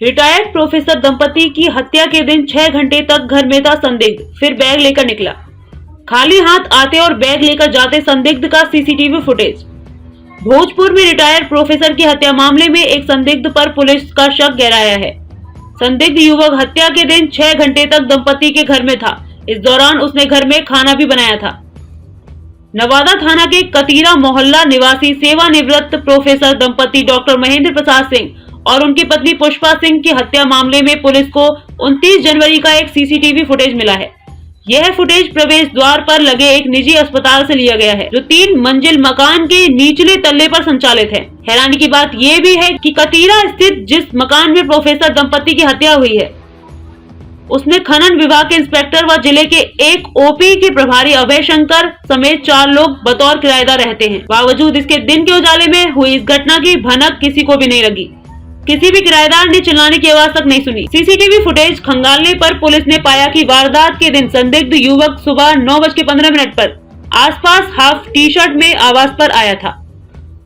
Retired professor दंपति की हत्या के दिन 6 घंटे तक घर में था संदिग्ध, फिर बैग लेकर निकला। खाली हाथ आते और बैग लेकर जाते संदिग्ध का सीसीटीवी फुटेज। भोजपुर में रिटायर्ड प्रोफेसर की हत्या मामले में एक संदिग्ध पर पुलिस का शक गहराया है। संदिग्ध युवक हत्या के दिन 6 घंटे तक दंपति के घर में था। इस दौरान उसने घर में खाना भी बनाया था। नवादा थाना के कतीरा मोहल्ला निवासी सेवानिवृत्त प्रोफेसर दंपति डॉक्टर महेंद्र प्रसाद सिंह और उनकी पत्नी पुष्पा सिंह की हत्या मामले में पुलिस को 29 जनवरी का एक सीसीटीवी फुटेज मिला है। यह फुटेज प्रवेश द्वार पर लगे एक निजी अस्पताल से लिया गया है, जो 3 मंजिल मकान के निचले तल्ले पर संचालित है। हैरानी की बात यह भी है कि कतीरा स्थित जिस मकान में प्रोफेसर दंपति की हत्या हुई है, उसमें खनन विभाग के इंस्पेक्टर व जिले के एक ओपी के प्रभारी अभय शंकर समेत 4 लोग बतौर किराएदार रहते हैं। बावजूद इसके दिन के उजाले में हुई इस घटना की भनक किसी को भी नहीं लगी। किसी भी किराएदार ने चिल्लाने की आवाज तक नहीं सुनी। सीसीटीवी फुटेज खंगालने पर पुलिस ने पाया कि वारदात के दिन संदिग्ध युवक सुबह 9:15 पर आसपास हाफ टी शर्ट में आवास पर आया था।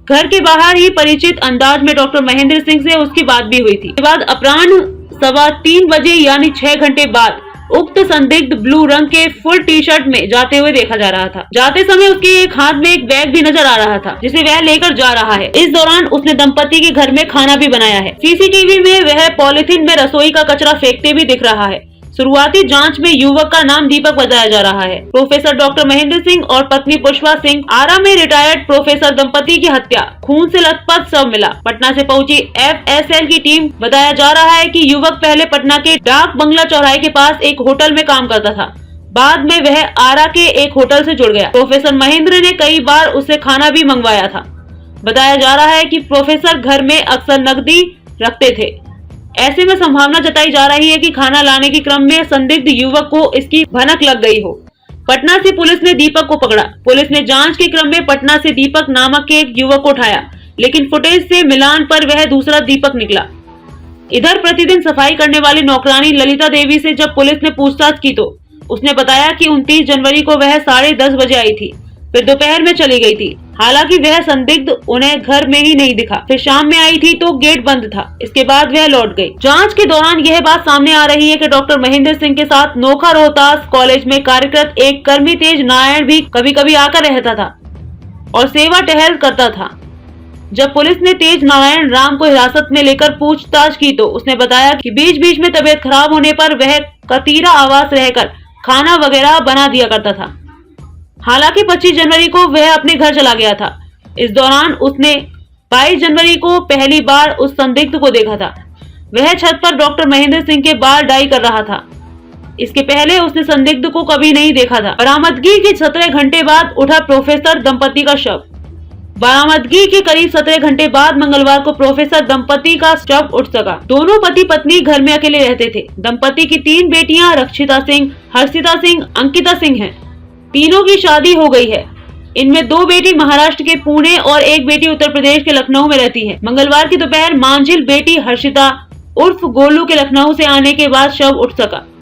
घर के बाहर ही परिचित अंदाज में डॉक्टर महेंद्र सिंह से उसकी बात भी हुई थी। इसके बाद अपराह्न 3:15 बजे यानी 6 घंटे बाद उक्त संदिग्ध ब्लू रंग के फुल टी शर्ट में जाते हुए देखा जा रहा था। जाते समय उसके एक हाथ में एक बैग भी नजर आ रहा था, जिसे वह लेकर जा रहा है। इस दौरान उसने दंपति के घर में खाना भी बनाया है। सीसीटीवी में वह पॉलिथीन में रसोई का कचरा फेंकते भी दिख रहा है। शुरुआती जांच में युवक का नाम दीपक बताया जा रहा है। प्रोफेसर डॉक्टर महेंद्र सिंह और पत्नी पुष्पा सिंह। आरा में रिटायर्ड प्रोफेसर दंपति की हत्या, खून से लथपथ शव मिला। पटना से पहुंची FSL की टीम। बताया जा रहा है कि युवक पहले पटना के डाक बंगला चौराहे के पास एक होटल में काम करता था। बाद में वह आरा के एक होटल से जुड़ गया। प्रोफेसर महेंद्र ने कई बार उससे खाना भी मंगवाया था। बताया जा रहा है कि प्रोफेसर घर में अक्सर नकदी रखते थे। ऐसे में संभावना जताई जा रही है कि खाना लाने के क्रम में संदिग्ध युवक को इसकी भनक लग गई हो। पटना से पुलिस ने दीपक को पकड़ा। पुलिस ने जांच के क्रम में पटना से दीपक नामक के एक युवक को उठाया, लेकिन फुटेज से मिलान पर वह दूसरा दीपक निकला। इधर प्रतिदिन सफाई करने वाली नौकरानी ललिता देवी से जब पुलिस ने पूछताछ की तो उसने बताया कि 29 जनवरी को वह 10:30 बजे आई थी, फिर दोपहर में चली गई थी। हालांकि वह संदिग्ध उन्हें घर में ही नहीं दिखा। फिर शाम में आई थी तो गेट बंद था। इसके बाद वह लौट गई। जांच के दौरान यह बात सामने आ रही है कि डॉक्टर महेंद्र सिंह के साथ नोखा रोहतास कॉलेज में कार्यरत एक कर्मी तेज नारायण भी कभी कभी आकर रहता था और सेवा टहल करता था। जब पुलिस ने तेज नारायण राम को हिरासत में लेकर पूछताछ की तो उसने बताया कि बीच बीच में तबीयत खराब होने पर वह कतीरा आवास रहकर खाना वगैरह बना दिया करता था। हालांकि 25 जनवरी को वह अपने घर चला गया था। इस दौरान उसने 22 जनवरी को पहली बार उस संदिग्ध को देखा था। वह छत पर डॉक्टर महेंद्र सिंह के बाल डाई कर रहा था। इसके पहले उसने संदिग्ध को कभी नहीं देखा था। बरामदगी के 17 घंटे बाद उठा प्रोफेसर दंपति का शव। बरामदगी के करीब 17 घंटे बाद मंगलवार को प्रोफेसर दंपति का शव उठ सका। दोनों पति पत्नी घर में अकेले रहते थे। दंपति की 3 बेटियां रक्षिता सिंह, हर्षिता सिंह, अंकिता सिंह हैं। तीनों की शादी हो गई है। इनमें 2 बेटी महाराष्ट्र के पुणे और एक बेटी उत्तर प्रदेश के लखनऊ में रहती है। मंगलवार की दोपहर मांझिल बेटी हर्षिता उर्फ गोलू के लखनऊ से आने के बाद शव उठ सका।